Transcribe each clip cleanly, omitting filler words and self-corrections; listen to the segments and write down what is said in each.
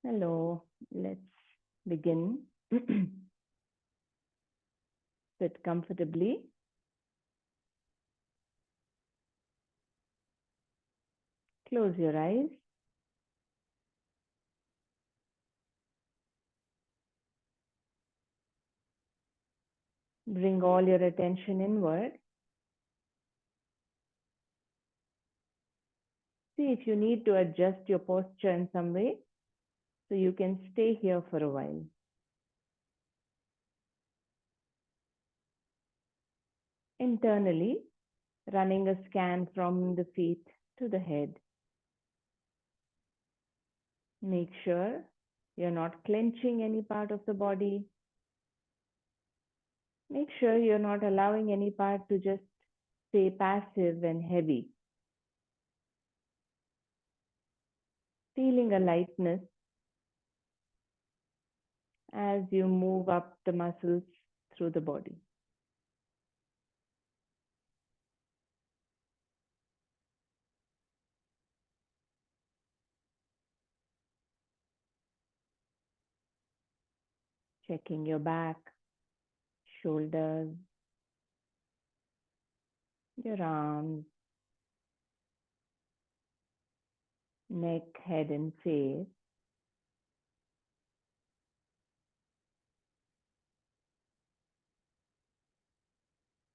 Hello, let's begin. Sit comfortably. Close your eyes. Bring all your attention inward. See if you need to adjust your posture in some way so you can stay here for a while. Internally, running a scan from the feet to the head. Make sure you're not clenching any part of the body. Make sure you're not allowing any part to just stay passive and heavy. Feeling a lightness as you move up the muscles through the body. Checking your back, shoulders, your arms, neck, head, and face.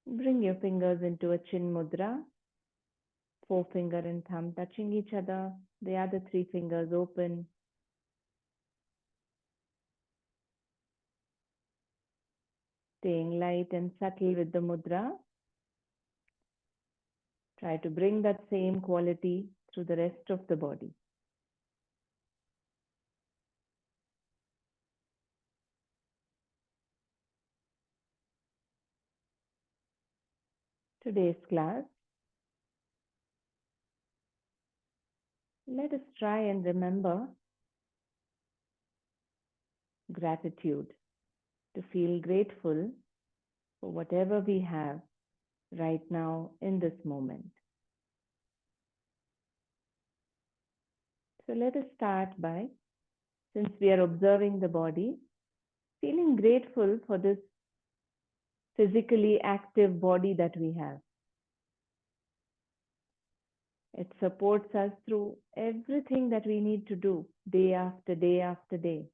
Bring your fingers into a chin mudra, forefinger and thumb touching each other, the other three fingers open. Staying light and subtle with the mudra. Try to bring that same quality through the rest of the body. Today's class, let us try and remember gratitude, to feel grateful for whatever we have right now in this moment. So let us start by, since we are observing the body, feeling grateful for this physically active body that we have. It supports us through everything that we need to do day after day after day.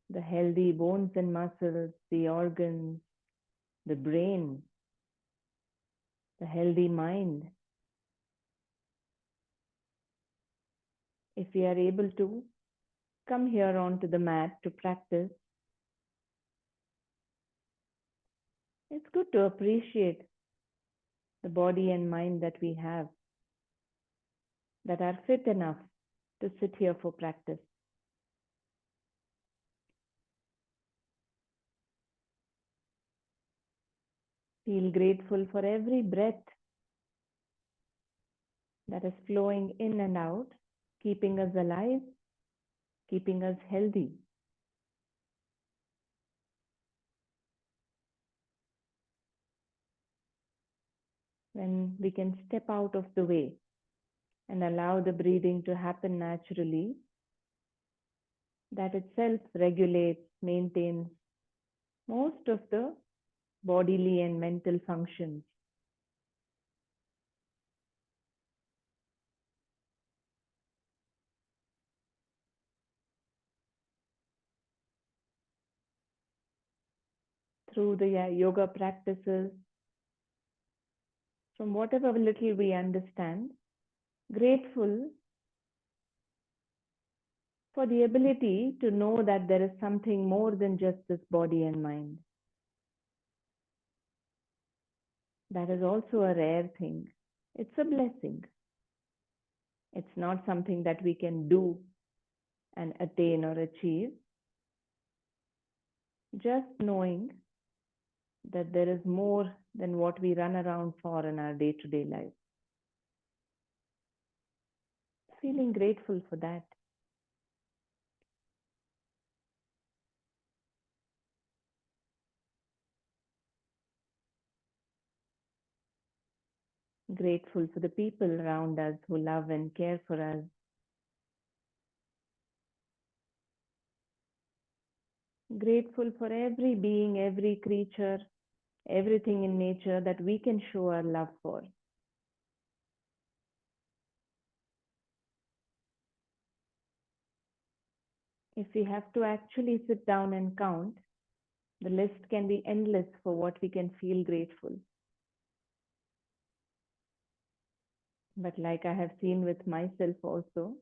The healthy bones and muscles, the organs, the brain, the healthy mind. If we are able to come here onto the mat to practice, it's good to appreciate the body and mind that we have, that are fit enough to sit here for practice. Feel grateful for every breath that is flowing in and out, keeping us alive, keeping us healthy. When we can step out of the way and allow the breathing to happen naturally, that itself regulates, maintains most of the bodily and mental functions. Through the yoga practices, from whatever little we understand, grateful for the ability to know that there is something more than just this body and mind. That is also a rare thing. It's a blessing. It's not something that we can do and attain or achieve. Just knowing that there is more than what we run around for in our day-to-day life. Feeling grateful for that. Grateful for the people around us who love and care for us. Grateful for every being, every creature, everything in nature that we can show our love for. If we have to actually sit down and count, the list can be endless for what we can feel grateful. But like I have seen with myself also,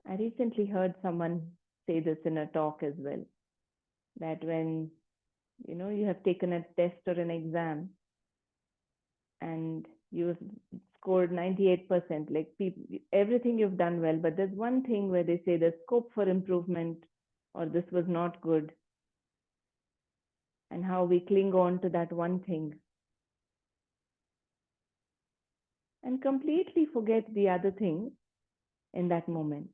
I recently heard someone say this in a talk as well, that when you have taken a test or an exam and you've scored 98%, like everything you've done well, but there's one thing where they say there's scope for improvement or this was not good, and how we cling on to that one thing and completely forget the other things in that moment.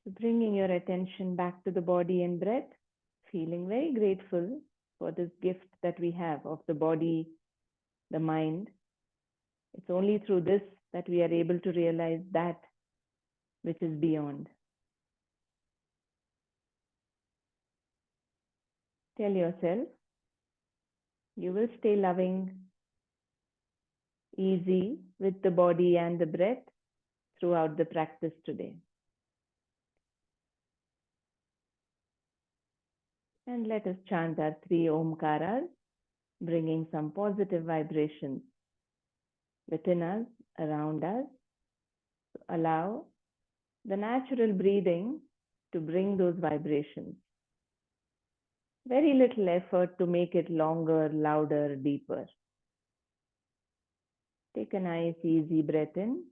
So bringing your attention back to the body and breath, feeling very grateful for this gift that we have of the body, the mind. It's only through this that we are able to realize that which is beyond. Tell yourself, you will stay loving, easy with the body and the breath throughout the practice today. And let us chant our 3 Omkaras, bringing some positive vibrations within us, around us. Allow the natural breathing to bring those vibrations. Very little effort to make it longer, louder, deeper. Take a nice, easy breath in.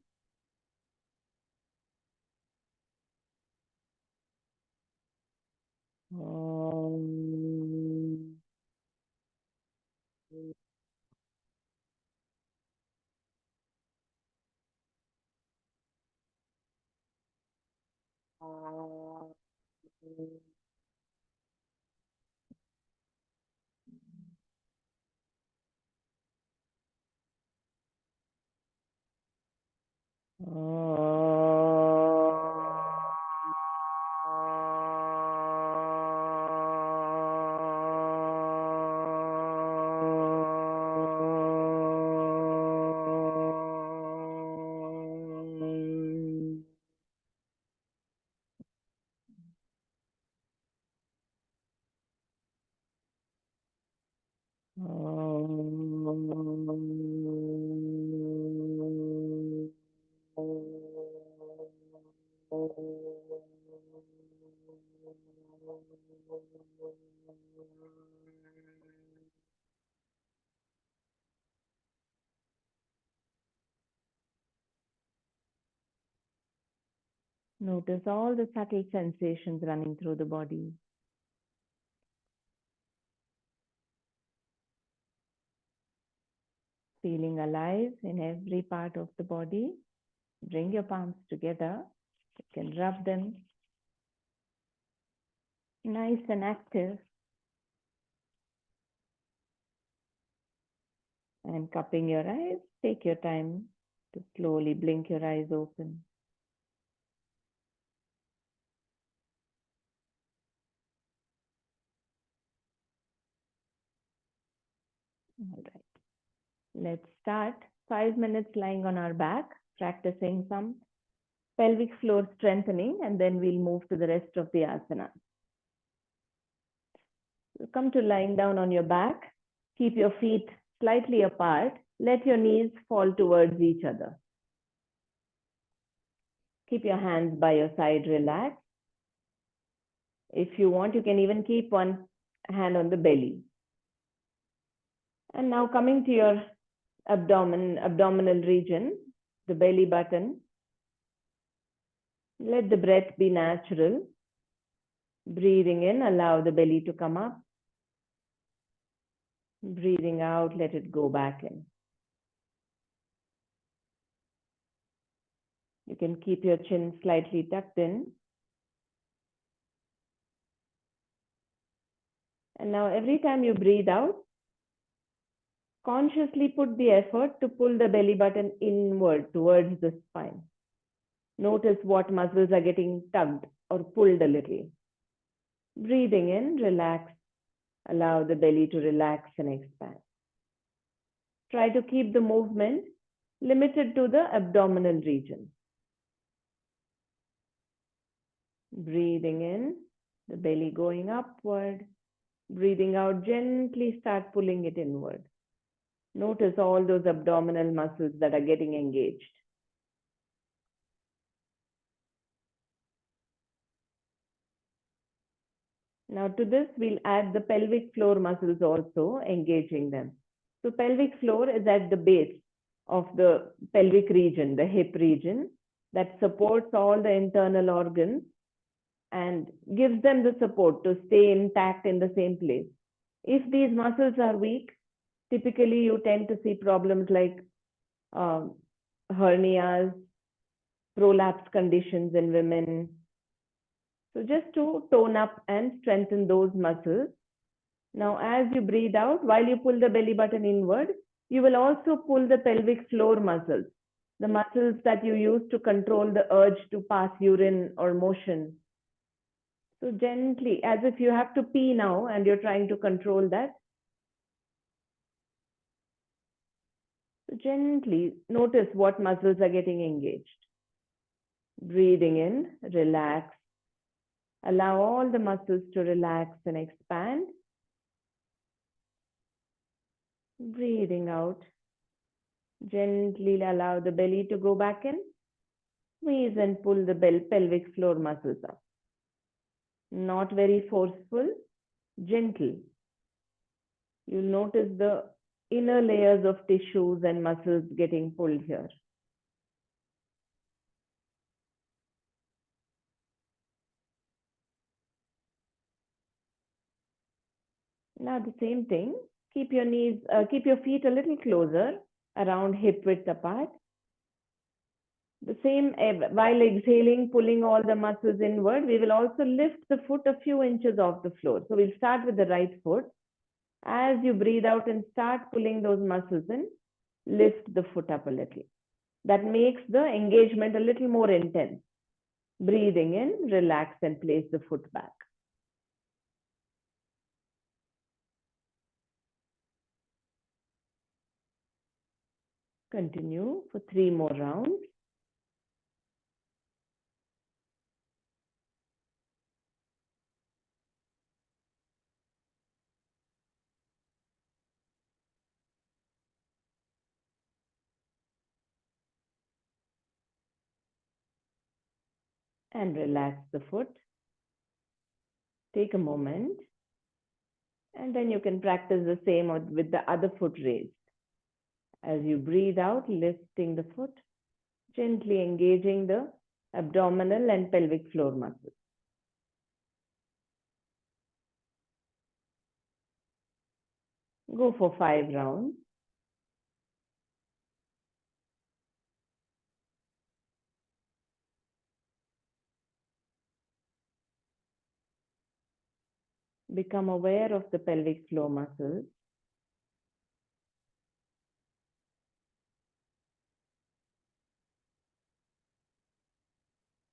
Notice all the subtle sensations running through the body. Feeling alive in every part of the body. Bring your palms together. You can rub them. Nice and active. And cupping your eyes, take your time to slowly blink your eyes open. All right. Let's start 5 minutes lying on our back, practicing some pelvic floor strengthening, and then we'll move to the rest of the asana. So come to lying down on your back. Keep your feet slightly apart. Let your knees fall towards each other. Keep your hands by your side relaxed. If you want, you can even keep one hand on the belly. And now coming to your abdominal region, the belly button. Let the breath be natural. Breathing in, allow the belly to come up. Breathing out, let it go back in. You can keep your chin slightly tucked in. And now every time you breathe out, consciously put the effort to pull the belly button inward towards the spine. Notice what muscles are getting tugged or pulled a little. Breathing in, relax. Allow the belly to relax and expand. Try to keep the movement limited to the abdominal region. Breathing in, the belly going upward. Breathing out, gently start pulling it inward. Notice all those abdominal muscles that are getting engaged. Now to this, we'll add the pelvic floor muscles also, engaging them. So pelvic floor is at the base of the pelvic region, the hip region, that supports all the internal organs and gives them the support to stay intact in the same place. If these muscles are weak, typically you tend to see problems like hernias, prolapse conditions in women. So just to tone up and strengthen those muscles. Now, as you breathe out, while you pull the belly button inward, you will also pull the pelvic floor muscles, the muscles that you use to control the urge to pass urine or motion. So gently, as if you have to pee now and you're trying to control that. So gently notice what muscles are getting engaged. Breathing in, relax. Allow all the muscles to relax and expand. Breathing out. Gently allow the belly to go back in. Squeeze and pull the pelvic floor muscles up. Not very forceful, gentle. You'll notice the inner layers of tissues and muscles getting pulled here. Now the same thing, keep your feet a little closer, around hip width apart. The same, while exhaling, pulling all the muscles inward, we will also lift the foot a few inches off the floor. So we'll start with the right foot. As you breathe out and start pulling those muscles in, lift the foot up a little. That makes the engagement a little more intense. Breathing in, relax and place the foot back. Continue for 3 more rounds. And relax the foot. Take a moment. And then you can practice the same with the other foot raised. As you breathe out, lifting the foot, gently engaging the abdominal and pelvic floor muscles. Go for 5 rounds. Become aware of the pelvic floor muscles.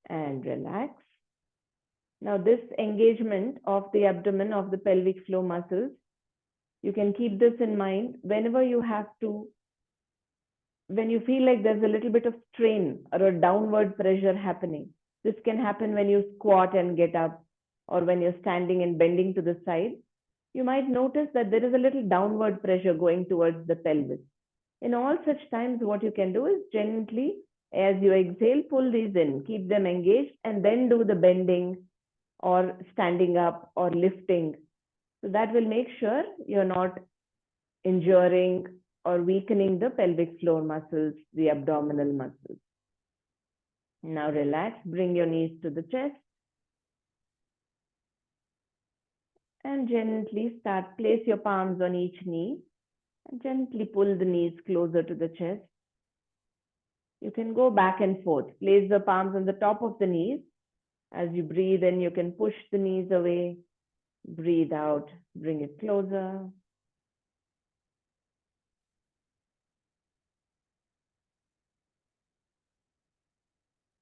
And relax. Now this engagement of the abdomen, of the pelvic floor muscles, you can keep this in mind whenever you have to, when you feel like there's a little bit of strain or a downward pressure happening. This can happen when you squat and get up, or when you're standing and bending to the side. You might notice that there is a little downward pressure going towards the pelvis. In all such times, what you can do is gently, as you exhale, pull these in, keep them engaged, and then do the bending or standing up or lifting. So that will make sure you're not injuring or weakening the pelvic floor muscles, the abdominal muscles. Now relax, bring your knees to the chest. And gently place your palms on each knee. And gently pull the knees closer to the chest. You can go back and forth. Place the palms on the top of the knees. As you breathe in, you can push the knees away. Breathe out, bring it closer.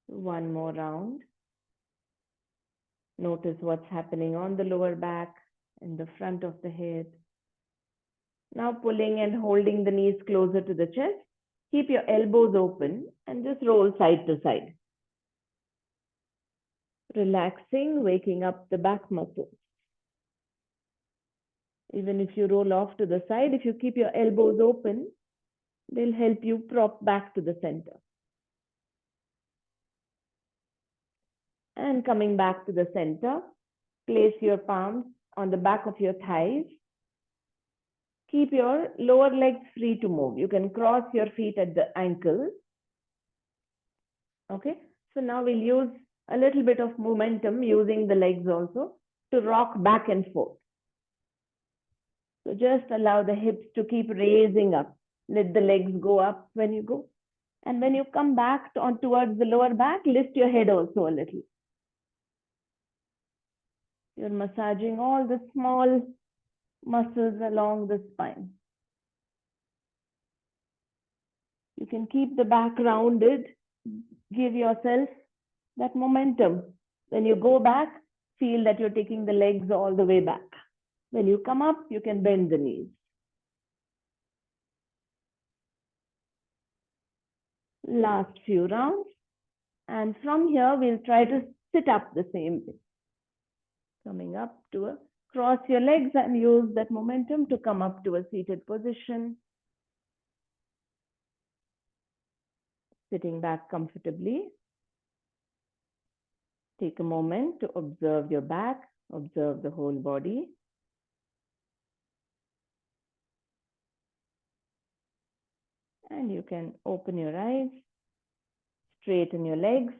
One more round. Notice what's happening on the lower back, in the front of the head. Now pulling and holding the knees closer to the chest. Keep your elbows open and just roll side to side. Relaxing, waking up the back muscles. Even if you roll off to the side, if you keep your elbows open, they'll help you prop back to the center. And coming back to the center, place your palms on the back of your thighs. Keep your lower legs free to move. You can cross your feet at the ankles. Okay, so now we'll use a little bit of momentum using the legs also to rock back and forth. So just allow the hips to keep raising up. Let the legs go up when you go. And when you come back on towards the lower back, lift your head also a little. You're massaging all the small muscles along the spine. You can keep the back rounded. Give yourself that momentum. When you go back, feel that you're taking the legs all the way back. When you come up, you can bend the knees. Last few rounds. And from here, we'll try to sit up the same way. Coming up to a, cross your legs and use that momentum to come up to a seated position. Sitting back comfortably. Take a moment to observe your back, observe the whole body. And you can open your eyes, straighten your legs,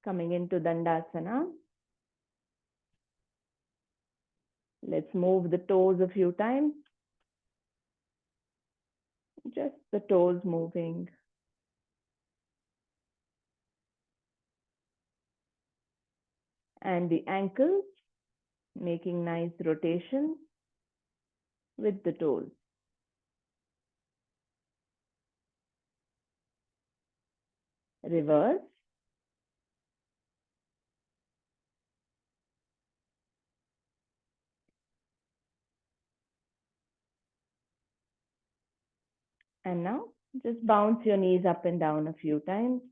coming into Dandasana. Let's move the toes a few times. Just the toes moving. And the ankles, making nice rotations with the toes. Reverse. And now just bounce your knees up and down a few times.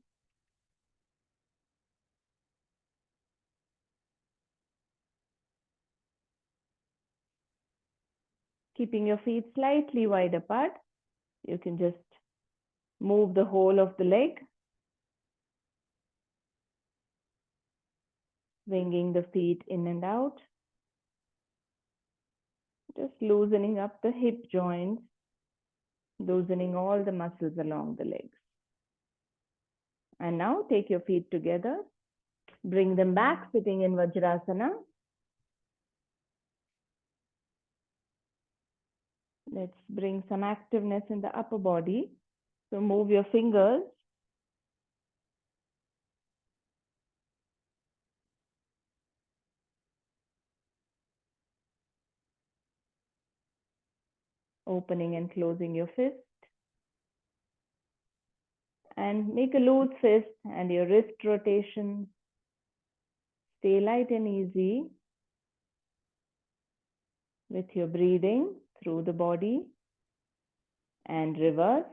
Keeping your feet slightly wide apart. You can just move the whole of the leg. Swinging the feet in and out. Just loosening up the hip joints. Loosening all the muscles along the legs. And now take your feet together. Bring them back, sitting in Vajrasana. Let's bring some activeness in the upper body. So move your fingers. Opening and closing your fist. And make a loose fist and your wrist rotation. Stay light and easy with your breathing through the body. And reverse.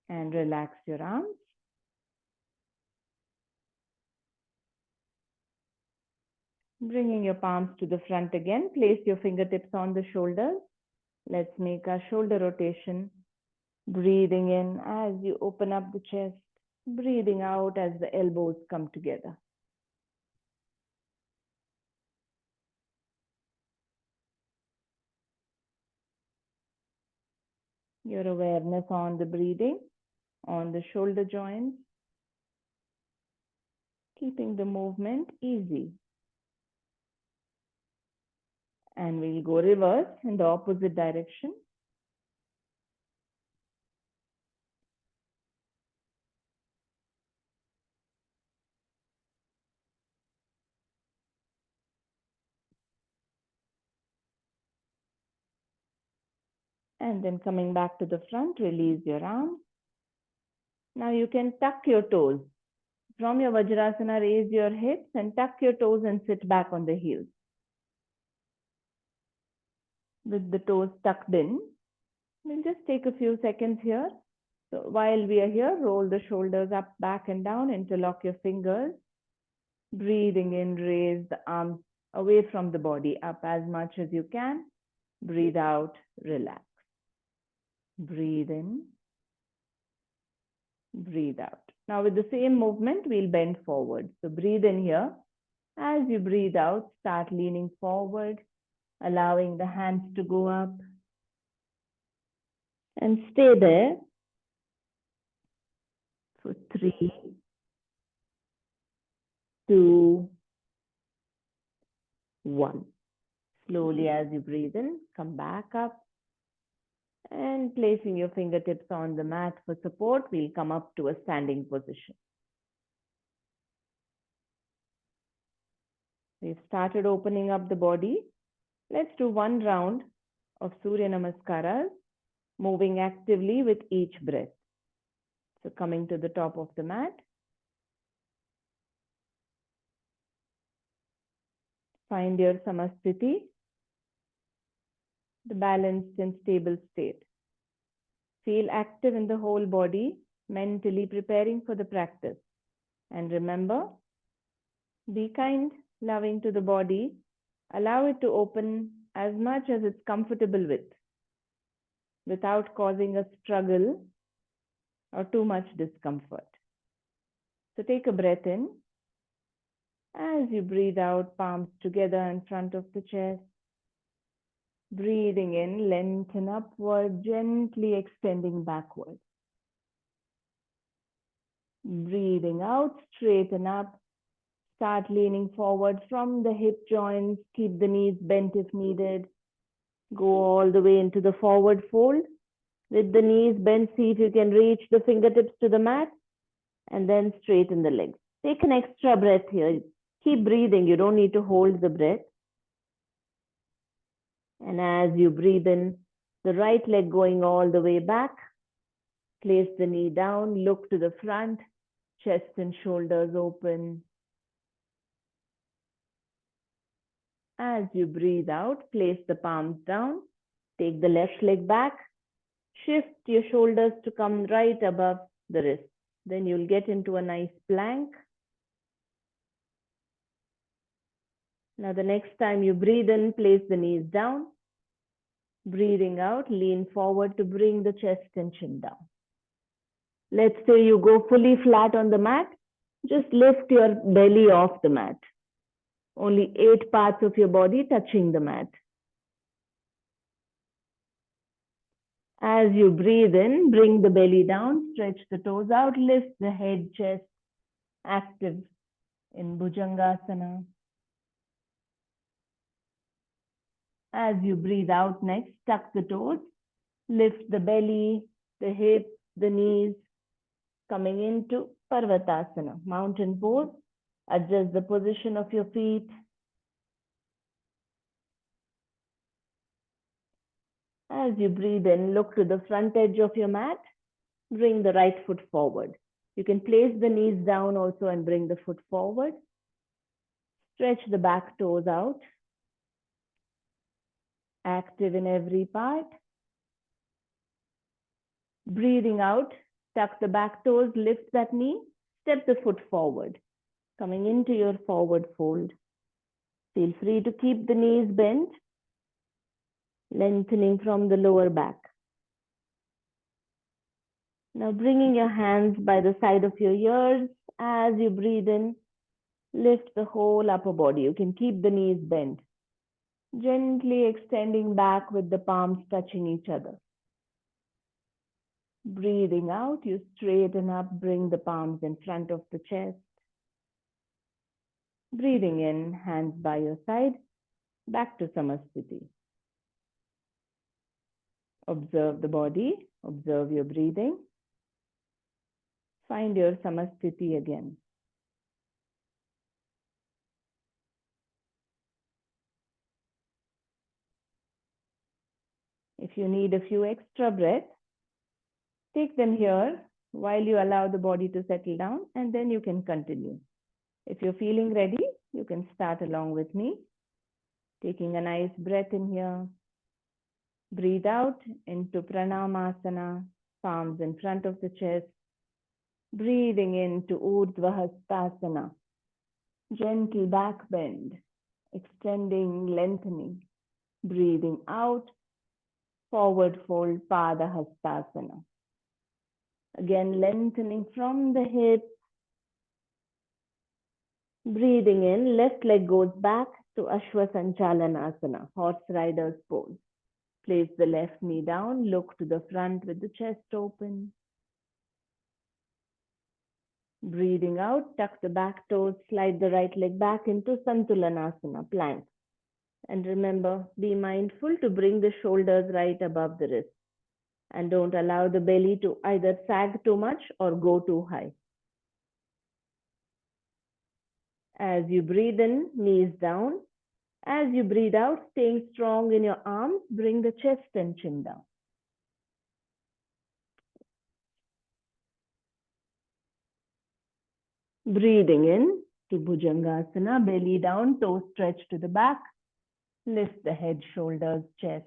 And relax your arms. Bringing your palms to the front again. Place your fingertips on the shoulders. Let's make our shoulder rotation. Breathing in as you open up the chest. Breathing out as the elbows come together. Your awareness on the breathing, on the shoulder joints. Keeping the movement easy. And we'll go reverse in the opposite direction. And then coming back to the front, release your arms. Now you can tuck your toes. From your Vajrasana, raise your hips and tuck your toes and sit back on the heels. With the toes tucked in, we'll just take a few seconds here. So while we are here, roll the shoulders up, back and down, interlock your fingers. Breathing in, raise the arms away from the body, up as much as you can. Breathe out, relax. Breathe in, breathe out. Now with the same movement, we'll bend forward. So breathe in here. As you breathe out, start leaning forward, allowing the hands to go up. And stay there for 3, 2, 1. Slowly as you breathe in, come back up. And placing your fingertips on the mat for support, we'll come up to a standing position. We've started opening up the body. Let's do 1 round of Surya Namaskaras, moving actively with each breath. So coming to the top of the mat. Find your Samasthiti, the balanced and stable state. Feel active in the whole body, mentally preparing for the practice. And remember, be kind, loving to the body. Allow it to open as much as it's comfortable with, without causing a struggle or too much discomfort. So take a breath in. As you breathe out, palms together in front of the chest. Breathing in, lengthen upward, gently extending backward. Breathing out, straighten up. Start leaning forward from the hip joints. Keep the knees bent if needed. Go all the way into the forward fold. With the knees bent, see if you can reach the fingertips to the mat. And then straighten the legs. Take an extra breath here. Keep breathing. You don't need to hold the breath. And as you breathe in, the right leg going all the way back. Place the knee down. Look to the front. Chest and shoulders open. As you breathe out, place the palms down. Take the left leg back. Shift your shoulders to come right above the wrist. Then you'll get into a nice plank. Now the next time you breathe in, place the knees down. Breathing out, lean forward to bring the chest and chin down. Let's say you go fully flat on the mat. Just lift your belly off the mat. Only 8 parts of your body touching the mat. As you breathe in, bring the belly down, stretch the toes out, lift the head, chest, active in Bhujangasana. As you breathe out next, tuck the toes, lift the belly, the hips, the knees, coming into Parvatasana, mountain pose. Adjust the position of your feet. As you breathe in, look to the front edge of your mat. Bring the right foot forward. You can place the knees down also and bring the foot forward. Stretch the back toes out. Active in every part. Breathing out, tuck the back toes, lift that knee, step the foot forward. Coming into your forward fold. Feel free to keep the knees bent, lengthening from the lower back. Now bringing your hands by the side of your ears. As you breathe in, lift the whole upper body. You can keep the knees bent. Gently extending back with the palms touching each other. Breathing out, you straighten up, bring the palms in front of the chest. Breathing in, hands by your side, back to Samasthiti. Observe the body, observe your breathing. Find your Samasthiti again. If you need a few extra breaths, take them here while you allow the body to settle down, and then you can continue. If you're feeling ready, you can start along with me, taking a nice breath in here. Breathe out into pranayamasana, palms in front of the chest. Breathing into urdhva hastasana, gentle back bend, extending, lengthening. Breathing out, forward fold, pada hastasana. Again, lengthening from the hips. Breathing in, left leg goes back to Ashwasanchalanasana, horse rider's pose. Place the left knee down, look to the front with the chest open. Breathing out, tuck the back toes, slide the right leg back into Santulanasana, plank. And remember, be mindful to bring the shoulders right above the wrist. And don't allow the belly to either sag too much or go too high. As you breathe in, knees down. As you breathe out, staying strong in your arms, bring the chest and chin down. Breathing in to Bhujangasana, belly down, toes stretched to the back. Lift the head, shoulders, chest.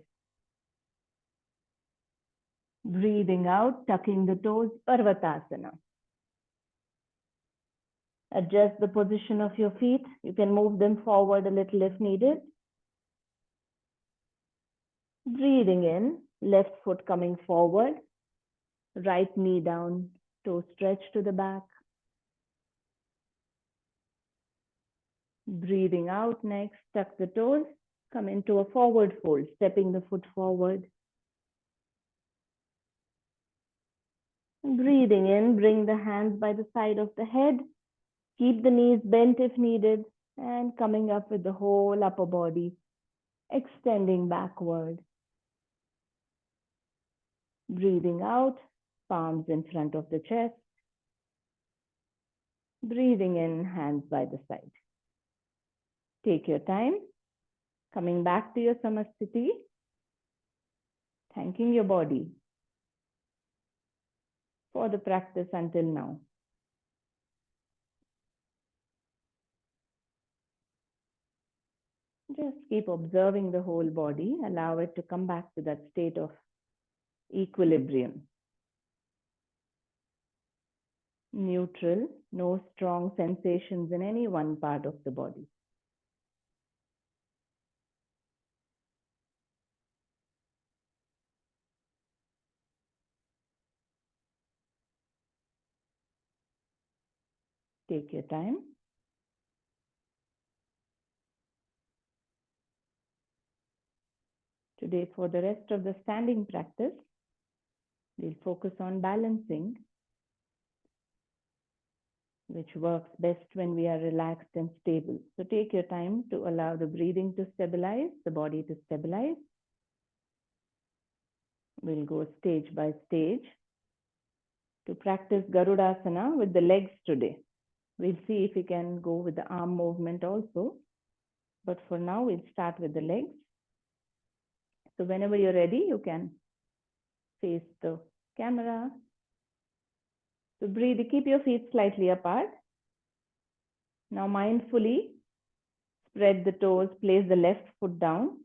Breathing out, tucking the toes, Parvatasana. Adjust the position of your feet. You can move them forward a little if needed. Breathing in, left foot coming forward, right knee down, toes stretched to the back. Breathing out next, tuck the toes, come into a forward fold, stepping the foot forward. Breathing in, bring the hands by the side of the head, keep the knees bent if needed, and coming up with the whole upper body, extending backward. Breathing out, palms in front of the chest. Breathing in, hands by the side. Take your time, coming back to your samasthiti, thanking your body for the practice until now. Just keep observing the whole body. Allow it to come back to that state of equilibrium. Neutral, no strong sensations in any one part of the body. Take your time. Today, for the rest of the standing practice, we'll focus on balancing, which works best when we are relaxed and stable. So take your time to allow the breathing to stabilize, the body to stabilize. We'll go stage by stage to practice Garudasana with the legs today. We'll see if we can go with the arm movement also. But for now, we'll start with the legs. So whenever you're ready, you can face the camera. So breathe, keep your feet slightly apart. Now mindfully spread the toes, place the left foot down.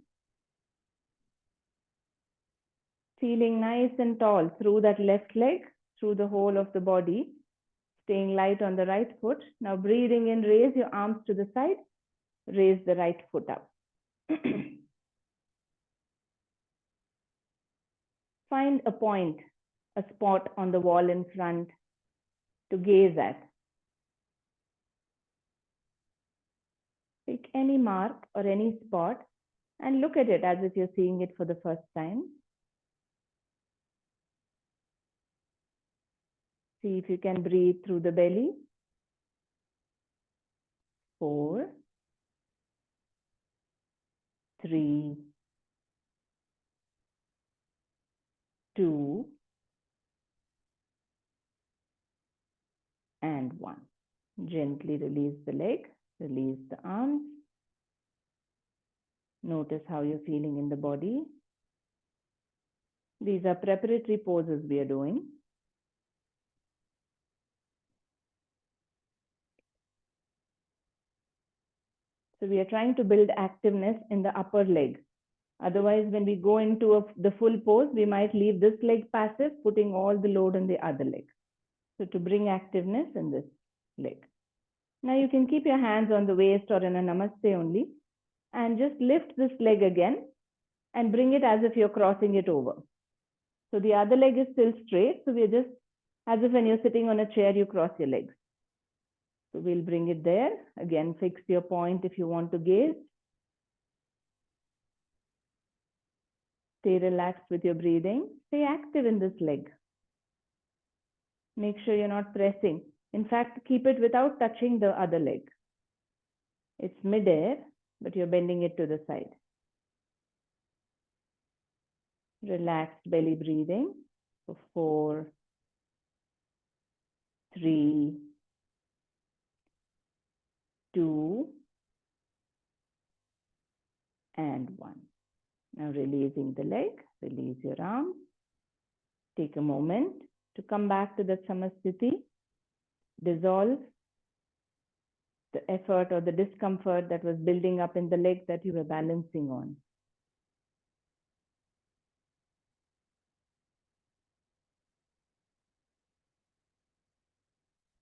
Feeling nice and tall through that left leg, through the whole of the body. Staying light on the right foot. Now breathing in, raise your arms to the side. Raise the right foot up. Find a point, a spot on the wall in front to gaze at. Pick any mark or any spot and look at it as if you're seeing it for the first time. See if you can breathe through the belly. 4, 3, 2, and 1. Gently release the leg, release the arms. Notice how you're feeling in the body. These are preparatory poses we are doing. So we are trying to build activeness in the upper leg. Otherwise, when we go into the full pose, we might leave this leg passive, putting all the load on the other leg. So to bring activeness in this leg. Now you can keep your hands on the waist or in a namaste only, and just lift this leg again and bring it as if you're crossing it over. So the other leg is still straight. So we're just as if when you're sitting on a chair, you cross your legs. So we'll bring it there. Again, fix your point if you want to gaze. Stay relaxed with your breathing. Stay active in this leg. Make sure you're not pressing. In fact, keep it without touching the other leg. It's mid-air, but you're bending it to the side. Relaxed belly breathing for 4, 3, 2, and 1. Now releasing the leg, release your arms. Take a moment to come back to that samasthiti. Dissolve the effort or the discomfort that was building up in the leg that you were balancing on.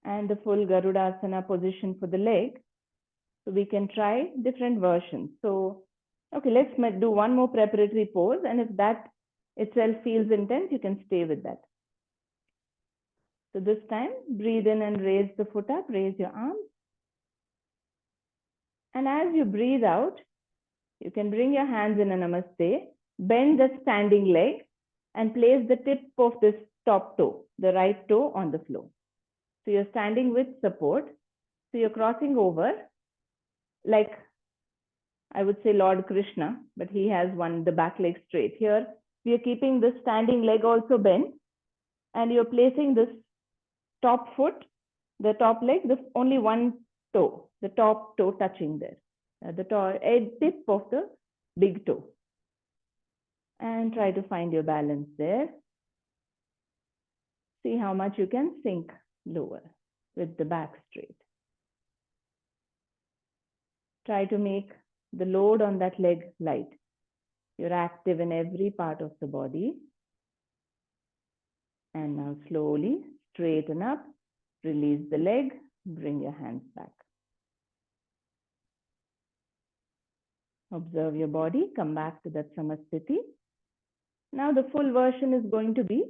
And the full Garudasana position for the leg. So we can try different versions. So, okay, let's do one more preparatory pose. And if that itself feels intense, you can stay with that. So this time, breathe in and raise the foot up, raise your arms. And as you breathe out, you can bring your hands in a namaste, bend the standing leg, and place the tip of this top toe, the right toe, on the floor. So you're standing with support. So you're crossing over like, I would say, Lord Krishna, but he has the back leg straight. Here, we are keeping the standing leg also bent, and you're placing this top foot, the top leg, only one toe, the top toe touching there, the tip of the big toe. And try to find your balance there. See how much you can sink lower with the back straight. Try to make the load on that leg light. You're active in every part of the body. And now slowly straighten up, release the leg, bring your hands back. Observe your body, come back to that samasthiti. Now the full version is going to be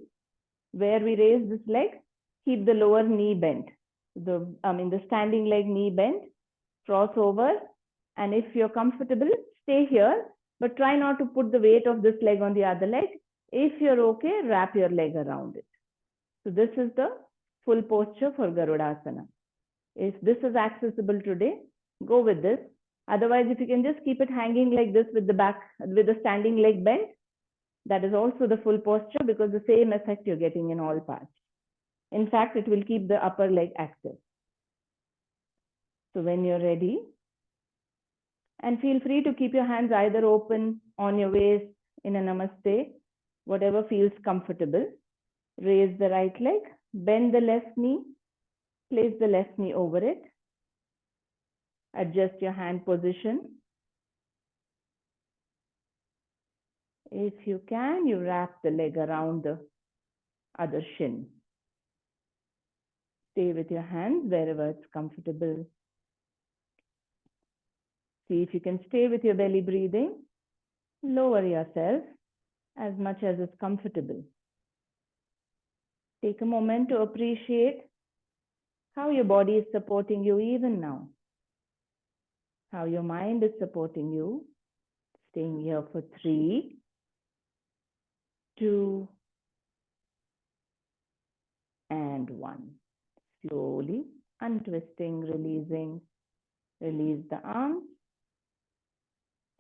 where we raise this leg, keep the lower knee bent. The standing leg knee bent, cross over. And if you're comfortable, stay here, but try not to put the weight of this leg on the other leg. If you're okay, wrap your leg around it. So this is the full posture for Garudasana. If this is accessible today, go with this. Otherwise, if you can just keep it hanging like this with the standing leg bent, that is also the full posture, because the same effect you're getting in all parts. In fact, it will keep the upper leg active. So when you're ready, and feel free to keep your hands either open on your waist in a namaste, whatever feels comfortable. Raise the right leg, bend the left knee, place the left knee over it. Adjust your hand position. If you can, you wrap the leg around the other shin. Stay with your hands wherever it's comfortable. See if you can stay with your belly breathing. Lower yourself as much as is comfortable. Take a moment to appreciate how your body is supporting you even now. How your mind is supporting you. Staying here for 3, 2, and 1. Slowly untwisting, releasing. Release the arms.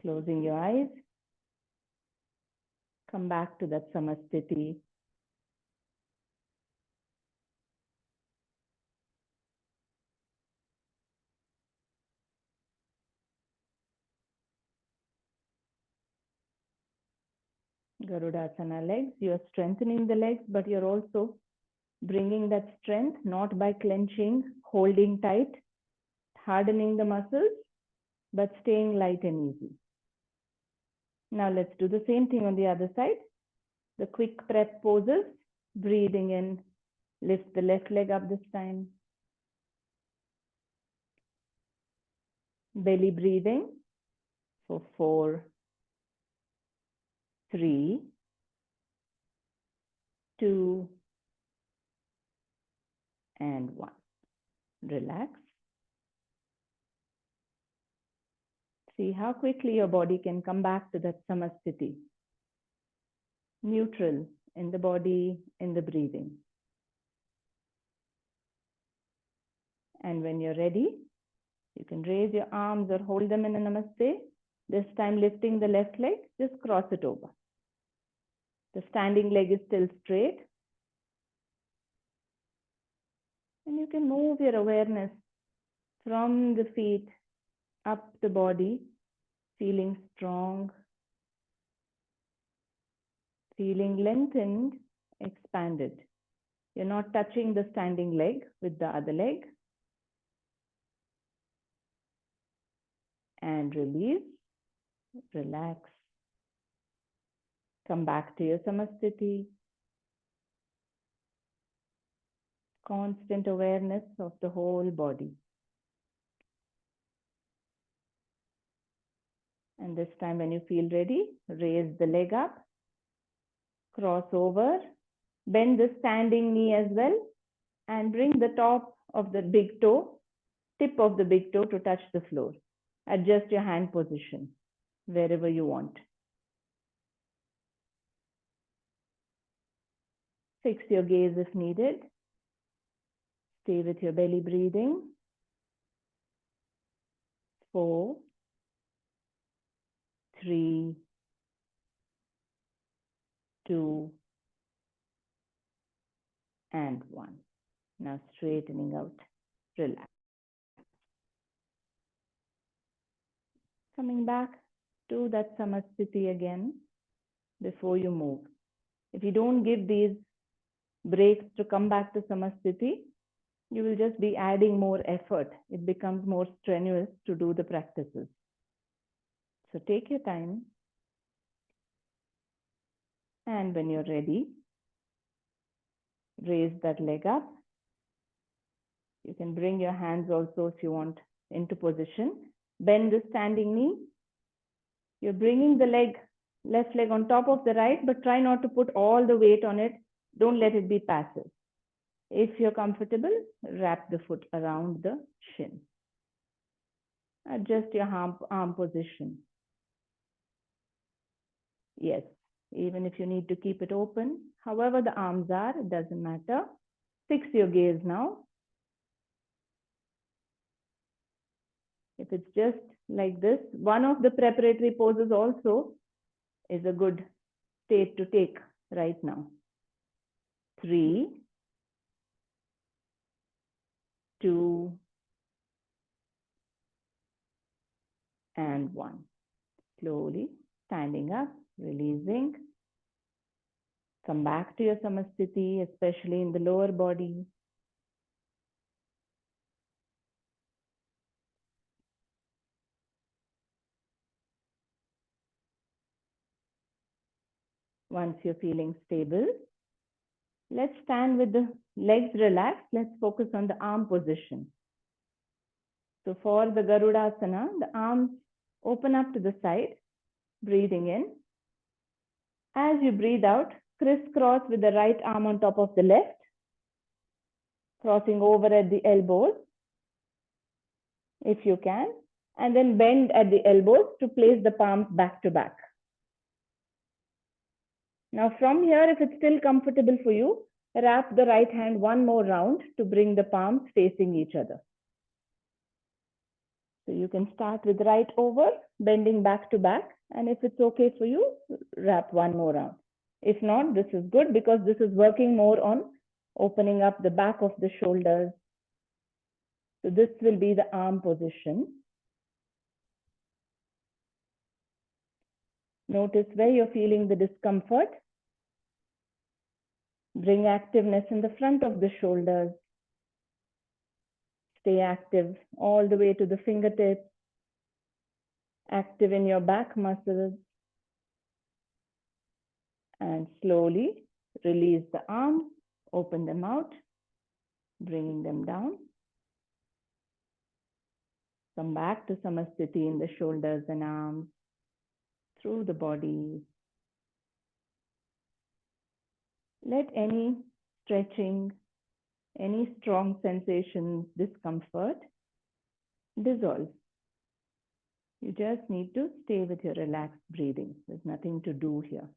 Closing your eyes. Come back to that samasthiti. Garudasana legs, you are strengthening the legs, but you're also bringing that strength not by clenching, holding tight, hardening the muscles, but staying light and easy. Now let's do the same thing on the other side. The quick prep poses, breathing in, lift the left leg up this time. Belly breathing for 4, 3, 2, and 1. Relax. See how quickly your body can come back to that samasthiti. Neutral in the body, in the breathing. And when you're ready, you can raise your arms or hold them in a namaste. This time lifting the left leg, just cross it over. The standing leg is still straight. And you can move your awareness from the feet up the body, feeling strong, feeling lengthened, expanded. You're not touching the standing leg with the other leg. And release, relax. Come back to your samasthiti. Constant awareness of the whole body. And this time when you feel ready, raise the leg up, cross over, bend the standing knee as well, and bring the top of the big toe, tip of the big toe to touch the floor. Adjust your hand position wherever you want. Fix your gaze if needed. Stay with your belly breathing. 4, 3, 2, and 1. Now straightening out, relax. Coming back to that samasthiti again before you move. If you don't give these breaks to come back to samasthiti, you will just be adding more effort. It becomes more strenuous to do the practices. So take your time. And when you're ready, raise that leg up. You can bring your hands also if you want into position. Bend the standing knee. You're bringing the leg, left leg on top of the right, but try not to put all the weight on it. Don't let it be passive. If you're comfortable, wrap the foot around the shin. Adjust your arm position. Yes, even if you need to keep it open, however the arms are, it doesn't matter. Fix your gaze now. If it's just like this, one of the preparatory poses also is a good state to take right now. 3, 2, and 1. Slowly standing up, releasing. Come back to your samasthiti, especially in the lower body. Once you're feeling stable, let's stand with the legs relaxed. Let's focus on the arm position. So for the Garudasana, the arms open up to the side, breathing in. As you breathe out, crisscross with the right arm on top of the left, crossing over at the elbows, if you can, and then bend at the elbows to place the palms back to back. Now from here, if it's still comfortable for you, wrap the right hand one more round to bring the palms facing each other. So you can start with right over, bending back to back, and if it's okay for you, wrap one more round. If not, this is good because this is working more on opening up the back of the shoulders. So this will be the arm position. Notice where you're feeling the discomfort. Bring activeness in the front of the shoulders. Stay active all the way to the fingertips. Active in your back muscles. And slowly release the arms. Open them out. Bringing them down. Come back to Samasthiti in the shoulders and arms. Through the body. Let any stretching, any strong sensations, discomfort dissolve. You just need to stay with your relaxed breathing. There's nothing to do here.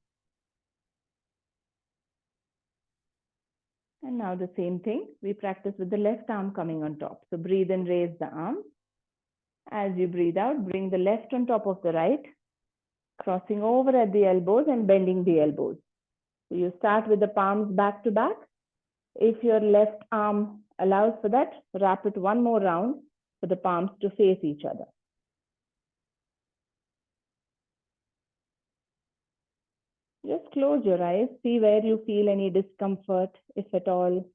And now the same thing, we practice with the left arm coming on top. So breathe in, raise the arm. As you breathe out, bring the left on top of the right, crossing over at the elbows and bending the elbows. So you start with the palms back to back. If your left arm allows for that, wrap it one more round for the palms to face each other. Just close your eyes, see where you feel any discomfort, if at all.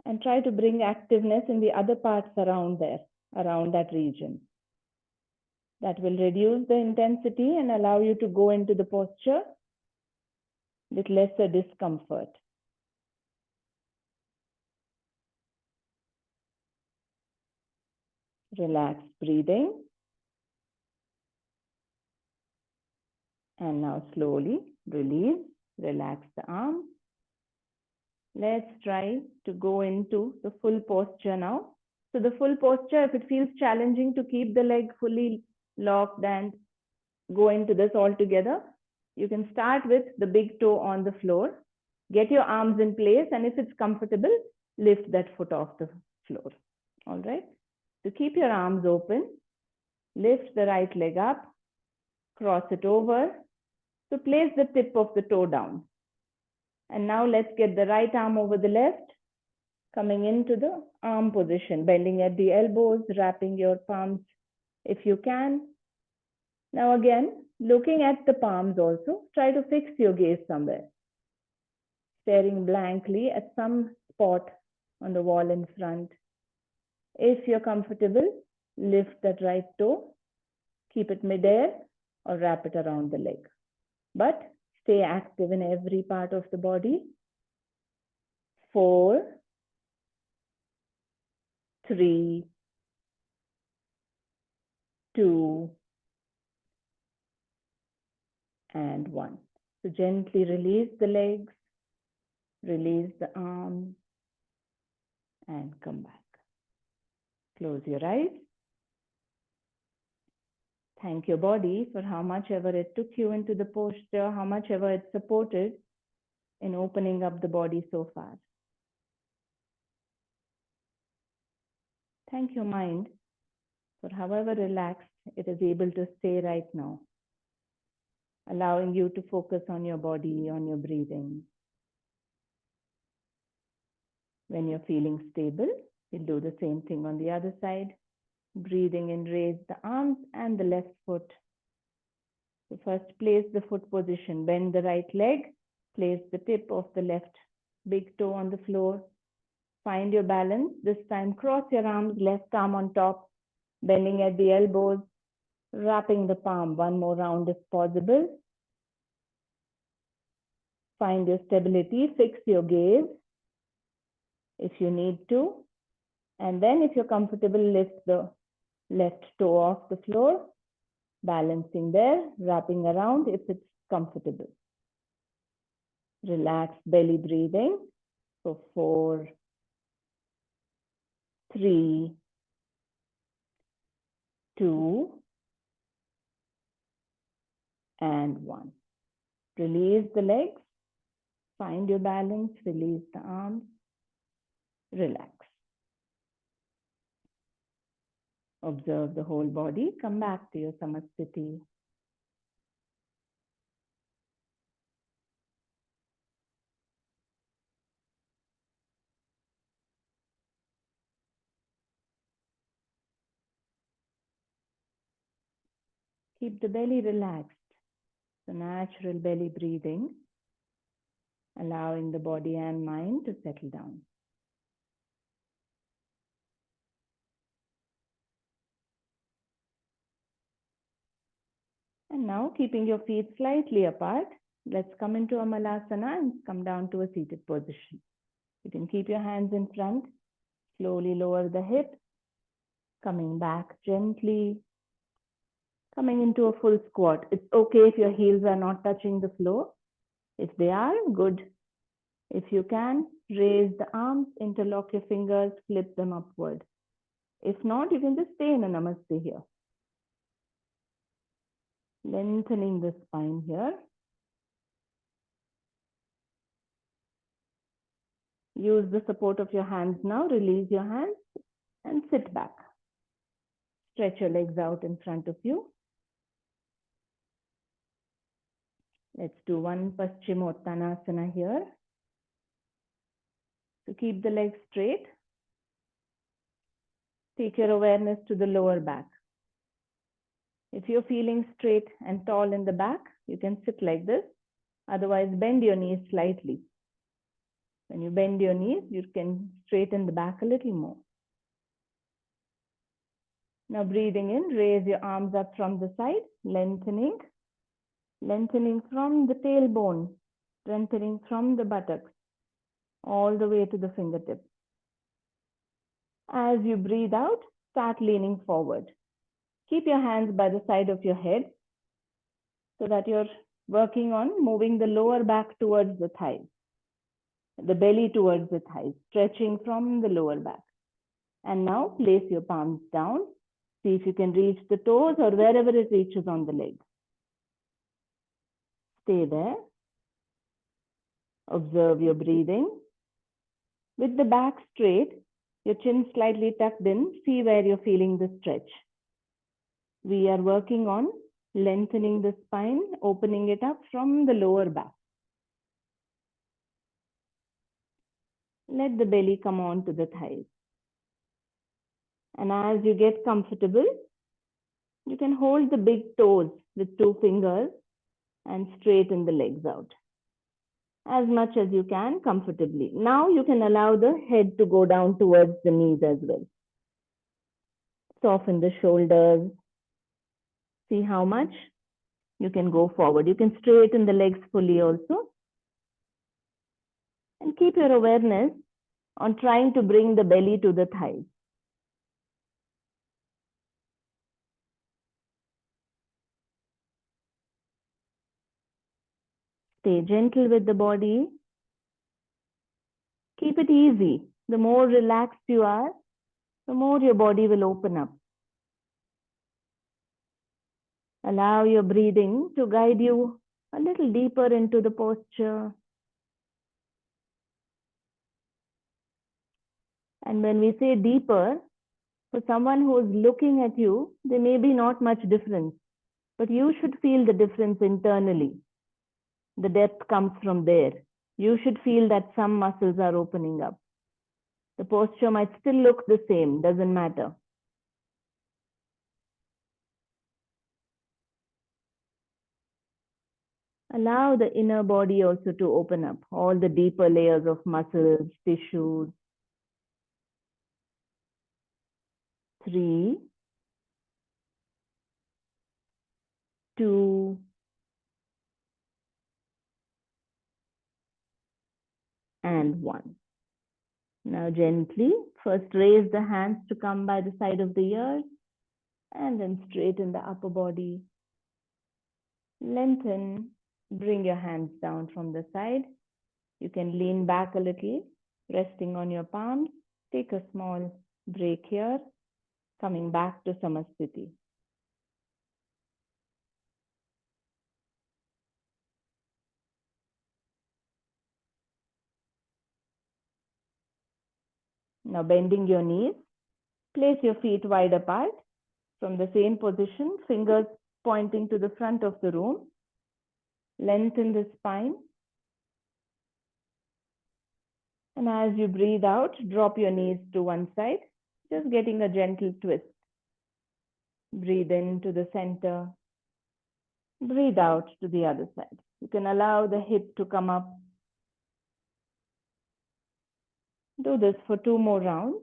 And try to bring activeness in the other parts around there, around that region. That will reduce the intensity and allow you to go into the posture with lesser discomfort. Relax breathing. And now slowly release, relax the arm. Let's try to go into the full posture now. So the full posture, if it feels challenging to keep the leg fully locked and go into this all together, you can start with the big toe on the floor. Get your arms in place, and if it's comfortable, lift that foot off the floor. All right. So keep your arms open. Lift the right leg up. Cross it over. So place the tip of the toe down. And now let's get the right arm over the left, coming into the arm position, bending at the elbows, wrapping your palms if you can. Now again, looking at the palms also, try to fix your gaze somewhere. Staring blankly at some spot on the wall in front. If you're comfortable, lift that right toe, keep it midair or wrap it around the leg. But stay active in every part of the body. 4, 3, 2, and 1. So gently release the legs, release the arms, and come back. Close your eyes. Thank your body for how much ever it took you into the posture, how much ever it supported in opening up the body so far. Thank your mind for however relaxed it is able to stay right now, allowing you to focus on your body, on your breathing. When you're feeling stable, you'll do the same thing on the other side. Breathing in, raise the arms and the left foot. So first place the foot position, bend the right leg, place the tip of the left big toe on the floor. Find your balance. This time cross your arms, left arm on top, bending at the elbows, wrapping the palm one more round if possible. Find your stability, fix your gaze if you need to. And then if you're comfortable, lift the left toe off the floor, balancing there, wrapping around if it's comfortable. Relax belly breathing. So 4, 3, 2, and 1. Release the legs. Find your balance. Release the arms. Relax. Observe the whole body. Come back to your Samasthiti. Keep the belly relaxed. So natural belly breathing, allowing the body and mind to settle down. And now keeping your feet slightly apart, let's come into a malasana and come down to a seated position. You can keep your hands in front, slowly lower the hips, coming back gently, coming into a full squat. It's okay if your heels are not touching the floor. If they are, good. If you can, raise the arms, interlock your fingers, flip them upward. If not, you can just stay in a namaste here. Lengthening the spine here. Use the support of your hands now. Release your hands and sit back. Stretch your legs out in front of you. Let's do one Paschimottanasana here. So keep the legs straight. Take your awareness to the lower back. If you're feeling straight and tall in the back, you can sit like this. Otherwise, bend your knees slightly. When you bend your knees, you can straighten the back a little more. Now breathing in, raise your arms up from the side, lengthening. Lengthening from the tailbone, strengthening from the buttocks, all the way to the fingertips. As you breathe out, start leaning forward. Keep your hands by the side of your head so that you're working on moving the lower back towards the thighs, the belly towards the thighs, stretching from the lower back. And now place your palms down. See if you can reach the toes or wherever it reaches on the legs. Stay there. Observe your breathing. With the back straight, your chin slightly tucked in, see where you're feeling the stretch. We are working on lengthening the spine, opening it up from the lower back. Let the belly come on to the thighs. And as you get comfortable, you can hold the big toes with 2 fingers and straighten the legs out as much as you can comfortably. Now you can allow the head to go down towards the knees as well. Soften the shoulders. See how much you can go forward. You can straighten the legs fully also. And keep your awareness on trying to bring the belly to the thighs. Stay gentle with the body. Keep it easy. The more relaxed you are, the more your body will open up. Allow your breathing to guide you a little deeper into the posture. And when we say deeper, for someone who is looking at you, there may be not much difference, but you should feel the difference internally. The depth comes from there. You should feel that some muscles are opening up. The posture might still look the same, doesn't matter. Allow the inner body also to open up, all the deeper layers of muscles, tissues. 3, 2, and 1. Now gently, first raise the hands to come by the side of the ears, and then straighten the upper body. Lengthen, bring your hands down from the side. You can lean back a little, resting on your palms. Take a small break here, coming back to Samasthiti. Now bending your knees, place your feet wide apart. From the same position, fingers pointing to the front of the room. Lengthen the spine. And as you breathe out, drop your knees to one side, just getting a gentle twist. Breathe into the center. Breathe out to the other side. You can allow the hip to come up. Do this for 2 more rounds.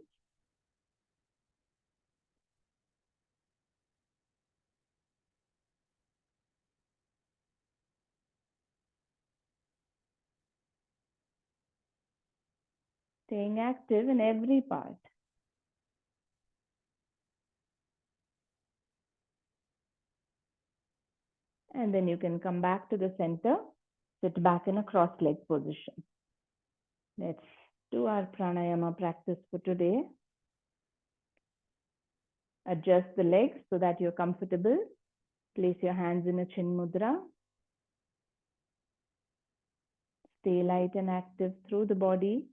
Staying active in every part. And then you can come back to the center, sit back in a cross-legged position. Let's do our pranayama practice for today. Adjust the legs so that you're comfortable. Place your hands in a chin mudra. Stay light and active through the body.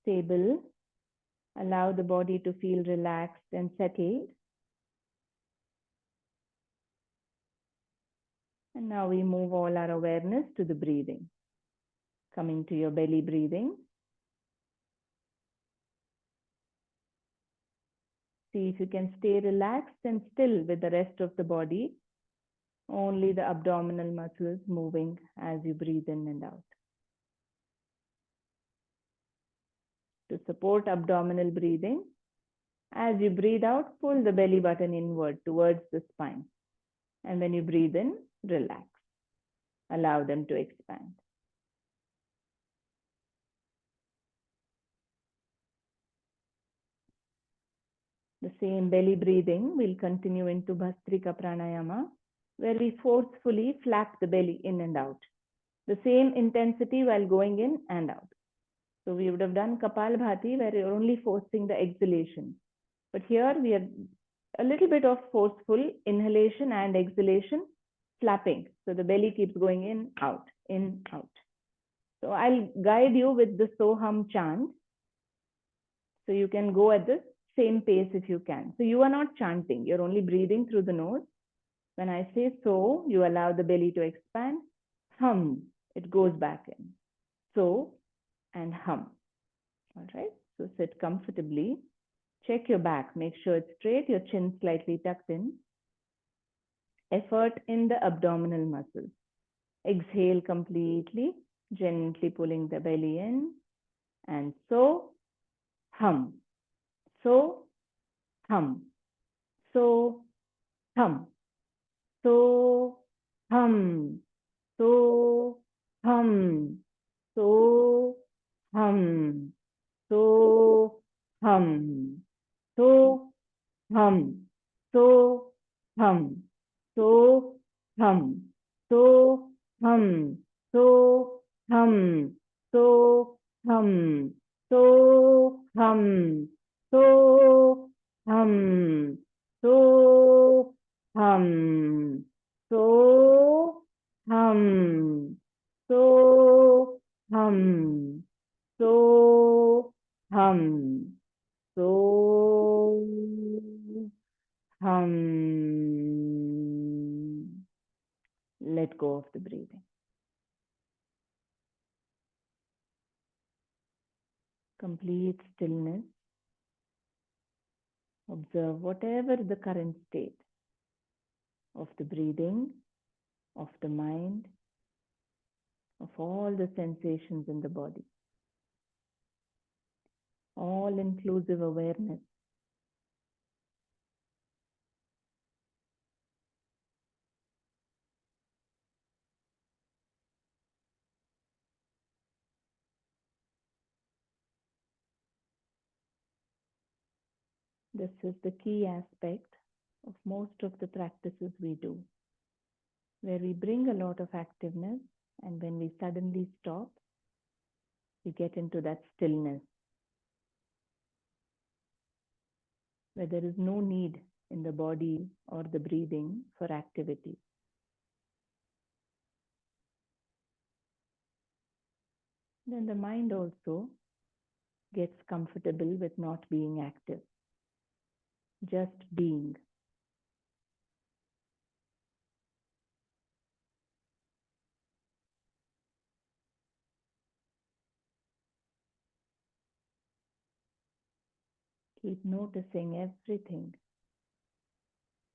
Stable. Allow the body to feel relaxed and settled. And now we move all our awareness to the breathing. Coming to your belly breathing. See if you can stay relaxed and still with the rest of the body. Only the abdominal muscles moving as you breathe in and out. To support abdominal breathing, as you breathe out, pull the belly button inward towards the spine. And when you breathe in, relax. Allow them to expand. The same belly breathing will continue into Bhastrika pranayama, where we forcefully flap the belly in and out. The same intensity while going in and out. So we would have done Kapalbhati, where you're only forcing the exhalation. But here we are a little bit of forceful inhalation and exhalation, flapping. So the belly keeps going in, out, in, out. So I'll guide you with the Soham chant. So you can go at the same pace if you can. So you are not chanting, you're only breathing through the nose. When I say so, you allow the belly to expand. Hum, it goes back in. So, and hum. All right, so sit comfortably. Check your back, make sure it's straight, your chin slightly tucked in. Effort in the abdominal muscles. Exhale completely, gently pulling the belly in. And so, hum. So, hum. So, hum. So, hum. So, hum. So, hum. So, hum. So, hum. So, hum. So, hum. So, hum. So, hum. So, hum. So, hum. So, hum. So, hum. So, hum. So, hum. So, hum. So, hum. Let go of the breathing. Complete stillness. Observe whatever the current state of the breathing, of the mind, of all the sensations in the body. All inclusive awareness. This is the key aspect of most of the practices we do, where we bring a lot of activeness, and when we suddenly stop, we get into that stillness, where there is no need in the body or the breathing for activity. Then the mind also gets comfortable with not being active, just being. Keep noticing everything.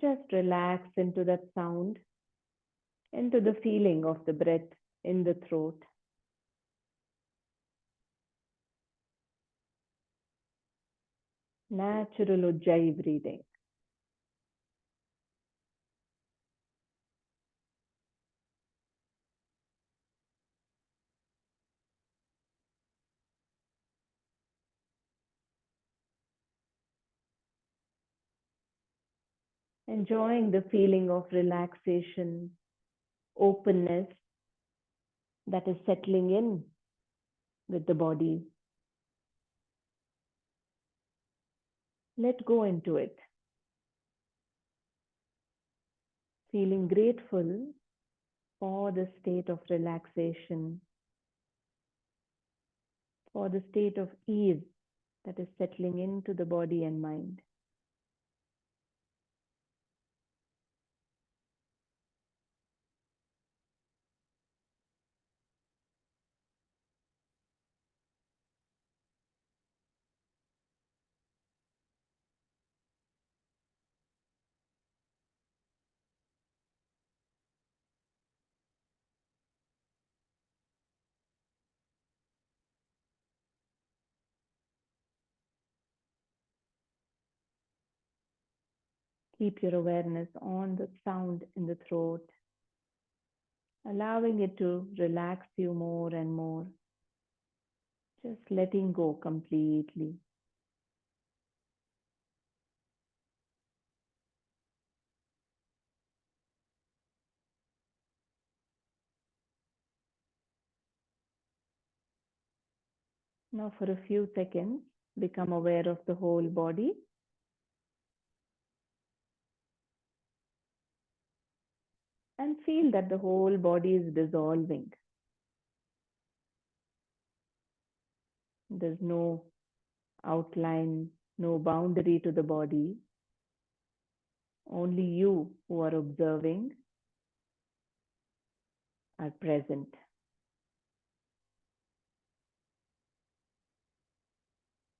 Just relax into that sound, into the feeling of the breath in the throat. Natural Ujjayi breathing. Enjoying the feeling of relaxation, openness that is settling in with the body. Let go into it. Feeling grateful for the state of relaxation, for the state of ease that is settling into the body and mind. Keep your awareness on the sound in the throat, allowing it to relax you more and more. Just letting go completely. Now for a few seconds, become aware of the whole body. And feel that the whole body is dissolving. There's no outline, no boundary to the body. Only you who are observing are present.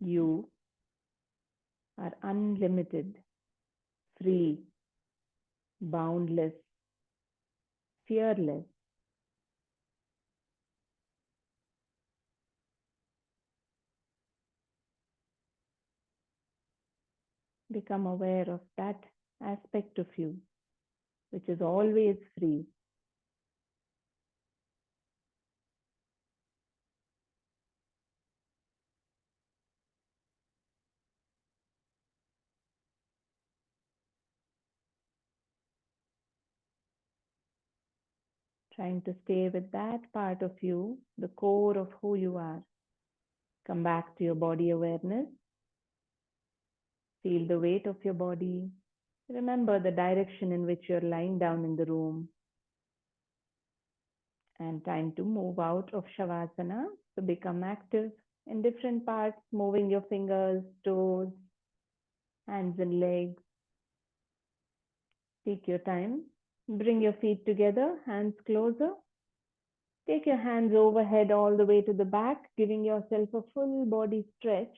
You are unlimited, free, boundless, fearless. Become aware of that aspect of you, which is always free. Trying to stay with that part of you, the core of who you are. Come back to your body awareness. Feel the weight of your body. Remember the direction in which you're lying down in the room. And time to move out of Shavasana. So become active in different parts, moving your fingers, toes, hands and legs. Take your time. Bring your feet together, hands closer. Take your hands overhead all the way to the back, giving yourself a full body stretch.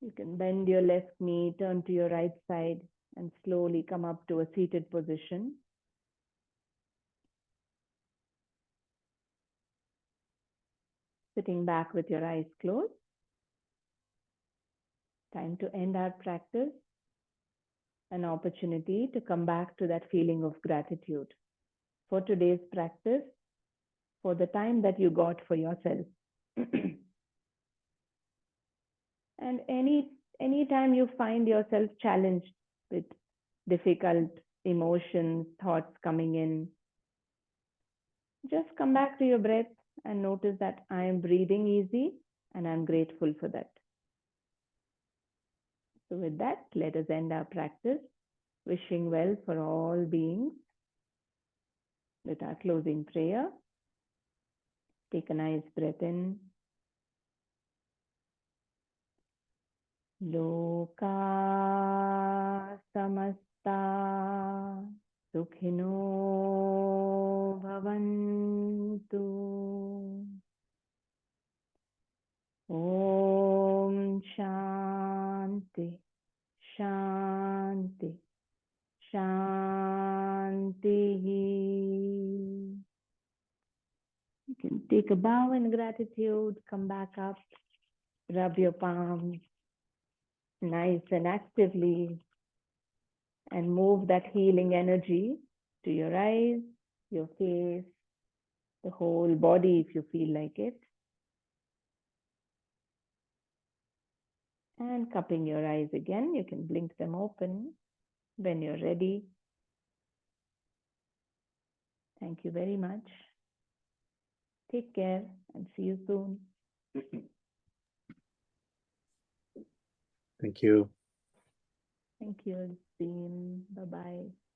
You can bend your left knee, turn to your right side, and slowly come up to a seated position. Sitting back with your eyes closed. Time to end our practice. An opportunity to come back to that feeling of gratitude for today's practice, for the time that you got for yourself. And any time you find yourself challenged with difficult emotions, thoughts coming in, just come back to your breath and notice that I am breathing easy and I'm grateful for that. So with that, let us end our practice, wishing well for all beings with our closing prayer. Take a nice breath in. Loka samasta sukhino bhavantu. Om Shanti Shanti Take a bow in gratitude, come back up, rub your palms nice and actively, and move that healing energy to your eyes, your face, the whole body if you feel like it. And cupping your eyes again, you can blink them open when you're ready. Thank you very much. Take care and see you soon. Thank you. Thank you, Azim. Bye-bye.